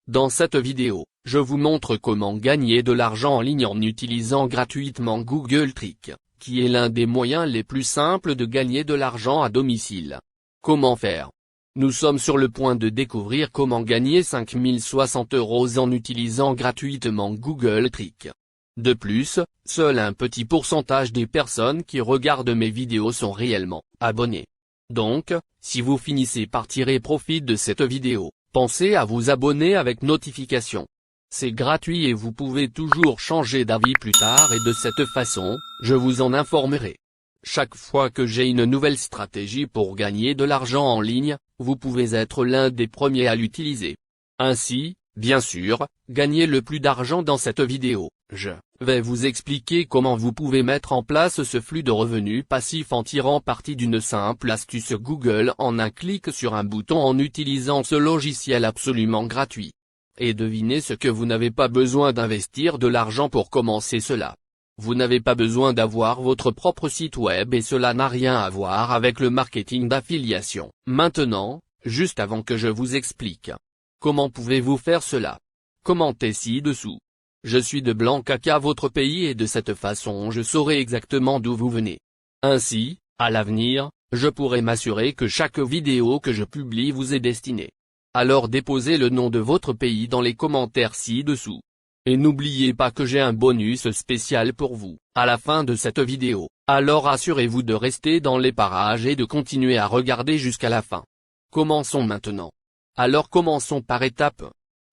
Dans cette vidéo, je vous montre comment gagner de l'argent en ligne en utilisant gratuitement Google Tricks, qui est l'un des moyens les plus simples de gagner de l'argent à domicile. Comment faire? Nous sommes sur le point de découvrir comment gagner 5060 € en utilisant gratuitement Google Tricks. De plus, seul un petit pourcentage des personnes qui regardent mes vidéos sont réellement abonnées. Donc, si vous finissez par tirer profit de cette vidéo, pensez à vous abonner avec notification. C'est gratuit et vous pouvez toujours changer d'avis plus tard et de cette façon, je vous en informerai. Chaque fois que j'ai une nouvelle stratégie pour gagner de l'argent en ligne, vous pouvez être l'un des premiers à l'utiliser. Ainsi, bien sûr, gagner le plus d'argent dans cette vidéo. Je vais vous expliquer comment vous pouvez mettre en place ce flux de revenus passifs en tirant parti d'une simple astuce Google en un clic sur un bouton en utilisant ce logiciel absolument gratuit. Et devinez ce que vous n'avez pas besoin d'investir de l'argent pour commencer cela. Vous n'avez pas besoin d'avoir votre propre site web et cela n'a rien à voir avec le marketing d'affiliation. Maintenant, juste avant que je vous explique, comment pouvez-vous faire cela? Commentez ci-dessous. Je suis de Blancaca, votre pays, et de cette façon je saurai exactement d'où vous venez. Ainsi, à l'avenir, je pourrai m'assurer que chaque vidéo que je publie vous est destinée. Alors déposez le nom de votre pays dans les commentaires ci-dessous. Et n'oubliez pas que j'ai un bonus spécial pour vous, à la fin de cette vidéo, alors assurez-vous de rester dans les parages et de continuer à regarder jusqu'à la fin. Commençons maintenant. Alors commençons par étape.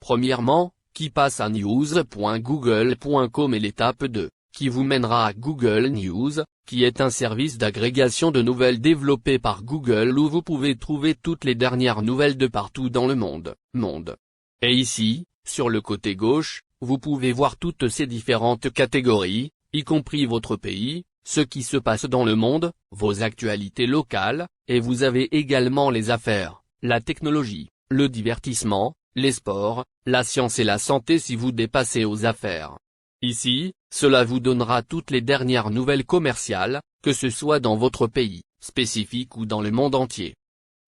Premièrement, qui passe à news.google.com et l'étape 2, qui vous mènera à Google News, qui est un service d'agrégation de nouvelles développé par Google où vous pouvez trouver toutes les dernières nouvelles de partout dans le monde. Et ici, sur le côté gauche, vous pouvez voir toutes ces différentes catégories, y compris votre pays, ce qui se passe dans le monde, vos actualités locales, et vous avez également les affaires, la technologie, le divertissement, les sports, la science et la santé si vous dépassez aux affaires. Ici, cela vous donnera toutes les dernières nouvelles commerciales, que ce soit dans votre pays, spécifique ou dans le monde entier.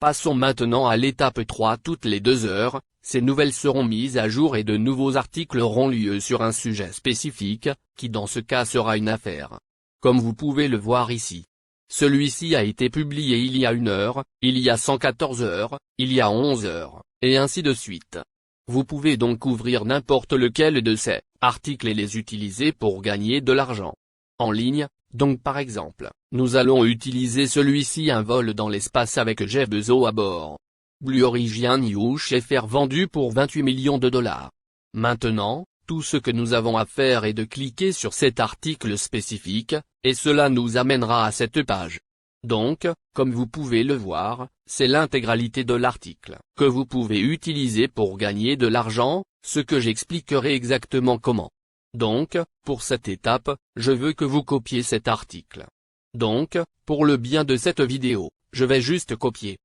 Passons maintenant à l'étape 3. Toutes les 2 heures, ces nouvelles seront mises à jour et de nouveaux articles auront lieu sur un sujet spécifique, qui dans ce cas sera une affaire. Comme vous pouvez le voir ici. Celui-ci a été publié il y a 1 heure, il y a 114 heures, il y a 11 heures, et ainsi de suite. Vous pouvez donc ouvrir n'importe lequel de ces articles et les utiliser pour gagner de l'argent en ligne. Donc par exemple, nous allons utiliser celui-ci, un vol dans l'espace avec Jeff Bezos à bord. Blue Origin UHFR vendu pour 28 millions de $. Maintenant, tout ce que nous avons à faire est de cliquer sur cet article spécifique, et cela nous amènera à cette page. Donc, comme vous pouvez le voir, c'est l'intégralité de l'article que vous pouvez utiliser pour gagner de l'argent, ce que j'expliquerai exactement comment. Donc, pour cette étape, je veux que vous copiez cet article. Donc, pour le bien de cette vidéo, je vais juste copier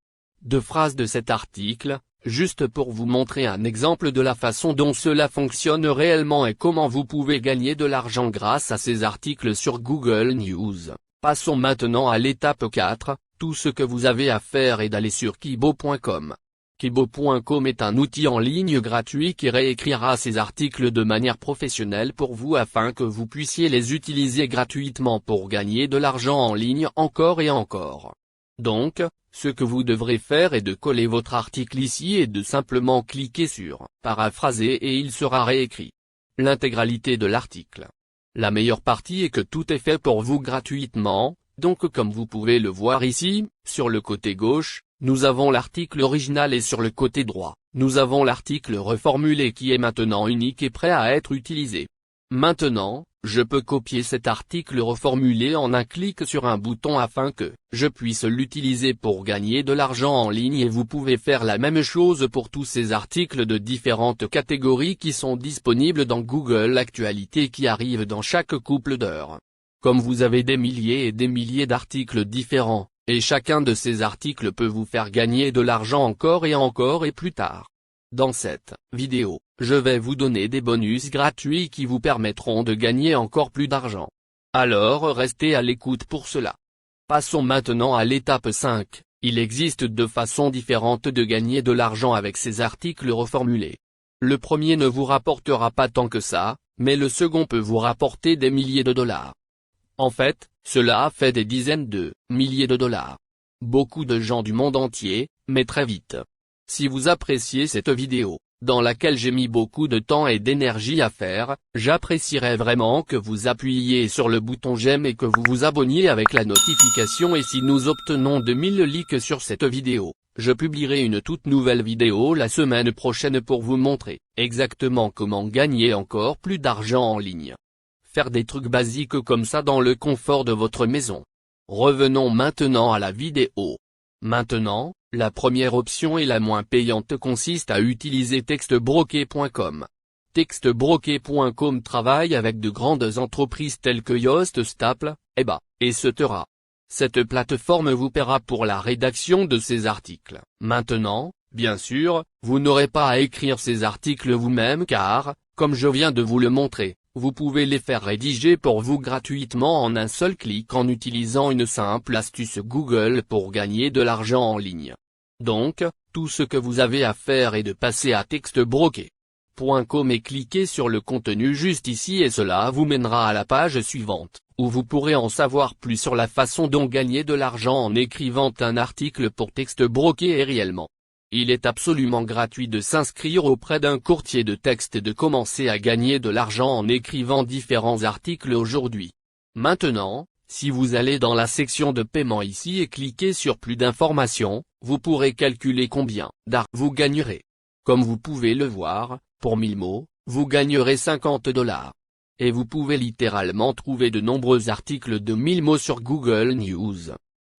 2 phrases de cet article, juste pour vous montrer un exemple de la façon dont cela fonctionne réellement et comment vous pouvez gagner de l'argent grâce à ces articles sur Google News. Passons maintenant à l'étape 4, tout ce que vous avez à faire est d'aller sur Kibo.com. Kibo.com est un outil en ligne gratuit qui réécrira ces articles de manière professionnelle pour vous afin que vous puissiez les utiliser gratuitement pour gagner de l'argent en ligne encore et encore. Donc, ce que vous devrez faire est de coller votre article ici et de simplement cliquer sur « Paraphraser » et il sera réécrit. L'intégralité de l'article. La meilleure partie est que tout est fait pour vous gratuitement, donc comme vous pouvez le voir ici, sur le côté gauche, nous avons l'article original et sur le côté droit, nous avons l'article reformulé qui est maintenant unique et prêt à être utilisé. Maintenant, je peux copier cet article reformulé en un clic sur un bouton afin que je puisse l'utiliser pour gagner de l'argent en ligne et vous pouvez faire la même chose pour tous ces articles de différentes catégories qui sont disponibles dans Google Actualités qui arrivent dans chaque couple d'heures. Comme vous avez des milliers et des milliers d'articles différents, et chacun de ces articles peut vous faire gagner de l'argent encore et plus tard. Dans cette vidéo, je vais vous donner des bonus gratuits qui vous permettront de gagner encore plus d'argent. Alors restez à l'écoute pour cela. Passons maintenant à l'étape 5. Il existe 2 façons différentes de gagner de l'argent avec ces articles reformulés. Le premier ne vous rapportera pas tant que ça, mais le second peut vous rapporter des milliers de dollars. En fait, cela a fait des dizaines de milliers de dollars. Beaucoup de gens du monde entier, mais très vite. Si vous appréciez cette vidéo, dans laquelle j'ai mis beaucoup de temps et d'énergie à faire, j'apprécierais vraiment que vous appuyiez sur le bouton j'aime et que vous vous abonniez avec la notification, et si nous obtenons 2000 likes sur cette vidéo, je publierai une toute nouvelle vidéo la semaine prochaine pour vous montrer exactement comment gagner encore plus d'argent en ligne. Faire des trucs basiques comme ça dans le confort de votre maison. Revenons maintenant à la vidéo. Maintenant, la première option et la moins payante consiste à utiliser textbroker.com. Textbroker.com travaille avec de grandes entreprises telles que Yoast, Staple, eBay, etc. Cette plateforme vous paiera pour la rédaction de ces articles. Maintenant, bien sûr, vous n'aurez pas à écrire ces articles vous-même car, comme je viens de vous le montrer, vous pouvez les faire rédiger pour vous gratuitement en un seul clic en utilisant une simple astuce Google pour gagner de l'argent en ligne. Donc, tout ce que vous avez à faire est de passer à textbroker.com et cliquer sur le contenu juste ici et cela vous mènera à la page suivante, où vous pourrez en savoir plus sur la façon dont gagner de l'argent en écrivant un article pour Textbroker et réellement. Il est absolument gratuit de s'inscrire auprès d'un courtier de texte et de commencer à gagner de l'argent en écrivant différents articles aujourd'hui. Maintenant, si vous allez dans la section de paiement ici et cliquez sur plus d'informations, vous pourrez calculer combien d'argent vous gagnerez. Comme vous pouvez le voir, pour 1000 mots, vous gagnerez 50 $. Et vous pouvez littéralement trouver de nombreux articles de 1000 mots sur Google News.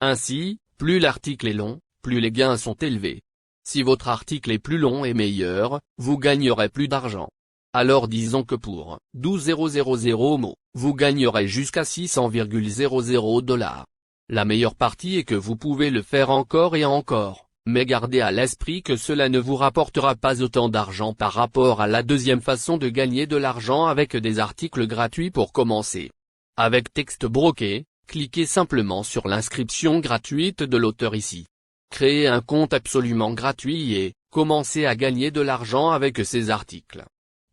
Ainsi, plus l'article est long, plus les gains sont élevés. Si votre article est plus long et meilleur, vous gagnerez plus d'argent. Alors disons que pour 12 000 mots, vous gagnerez jusqu'à 600,00 $. La meilleure partie est que vous pouvez le faire encore et encore, mais gardez à l'esprit que cela ne vous rapportera pas autant d'argent par rapport à la deuxième façon de gagner de l'argent avec des articles gratuits pour commencer. Avec Textbroker, cliquez simplement sur l'inscription gratuite de l'auteur ici. Créez un compte absolument gratuit et commencez à gagner de l'argent avec ces articles.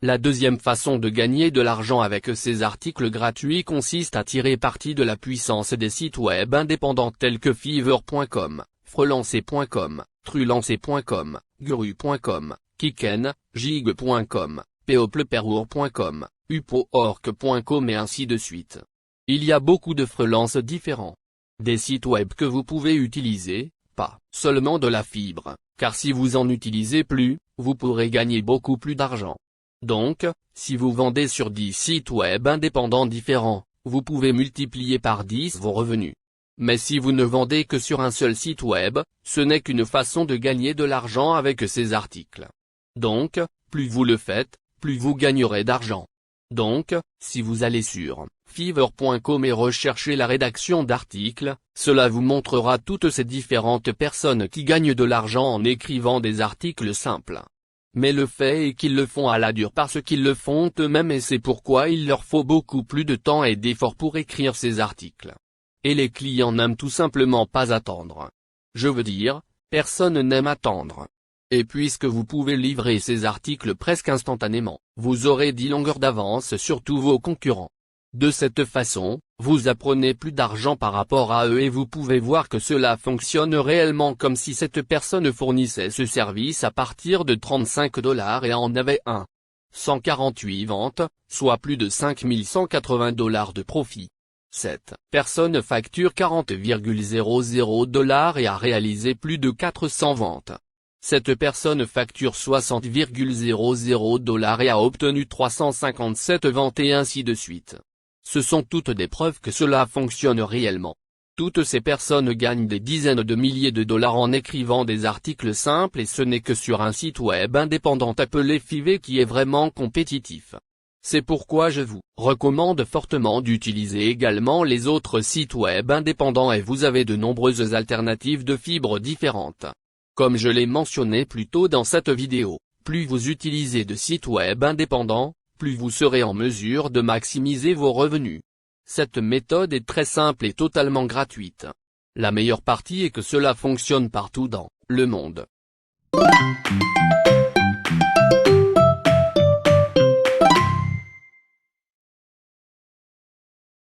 La deuxième façon de gagner de l'argent avec ces articles gratuits consiste à tirer parti de la puissance des sites web indépendants tels que Fiverr.com, Freelancer.com, Trulancer.com, Guru.com, Kicken, Gig.com, Peopleperhour.com, Upwork.com et ainsi de suite. Il y a beaucoup de freelances différents. Des sites web que vous pouvez utiliser, pas seulement de la fibre, car si vous en utilisez plus, vous pourrez gagner beaucoup plus d'argent. Donc, si vous vendez sur 10 sites web indépendants différents, vous pouvez multiplier par 10 vos revenus. Mais si vous ne vendez que sur un seul site web, ce n'est qu'une façon de gagner de l'argent avec ces articles. Donc, plus vous le faites, plus vous gagnerez d'argent. Donc, si vous allez sur Fiverr.com et recherchez la rédaction d'articles, cela vous montrera toutes ces différentes personnes qui gagnent de l'argent en écrivant des articles simples. Mais le fait est qu'ils le font à la dure parce qu'ils le font eux-mêmes et c'est pourquoi il leur faut beaucoup plus de temps et d'efforts pour écrire ces articles. Et les clients n'aiment tout simplement pas attendre. Je veux dire, personne n'aime attendre. Et puisque vous pouvez livrer ces articles presque instantanément, vous aurez 10 longueurs d'avance sur tous vos concurrents. De cette façon, vous apprenez plus d'argent par rapport à eux et vous pouvez voir que cela fonctionne réellement comme si cette personne fournissait ce service à partir de 35 $ et en avait 148 ventes, soit plus de 5180 $ de profit. Cette personne facture 40,00 $ et a réalisé plus de 400 ventes. Cette personne facture 60,00 $ et a obtenu 357 ventes et ainsi de suite. Ce sont toutes des preuves que cela fonctionne réellement. Toutes ces personnes gagnent des dizaines de milliers de dollars en écrivant des articles simples et ce n'est que sur un site web indépendant appelé Fiverr qui est vraiment compétitif. C'est pourquoi je vous recommande fortement d'utiliser également les autres sites web indépendants et vous avez de nombreuses alternatives de fibres différentes. Comme je l'ai mentionné plus tôt dans cette vidéo, plus vous utilisez de sites web indépendants, plus vous serez en mesure de maximiser vos revenus. Cette méthode est très simple et totalement gratuite. La meilleure partie est que cela fonctionne partout dans le monde.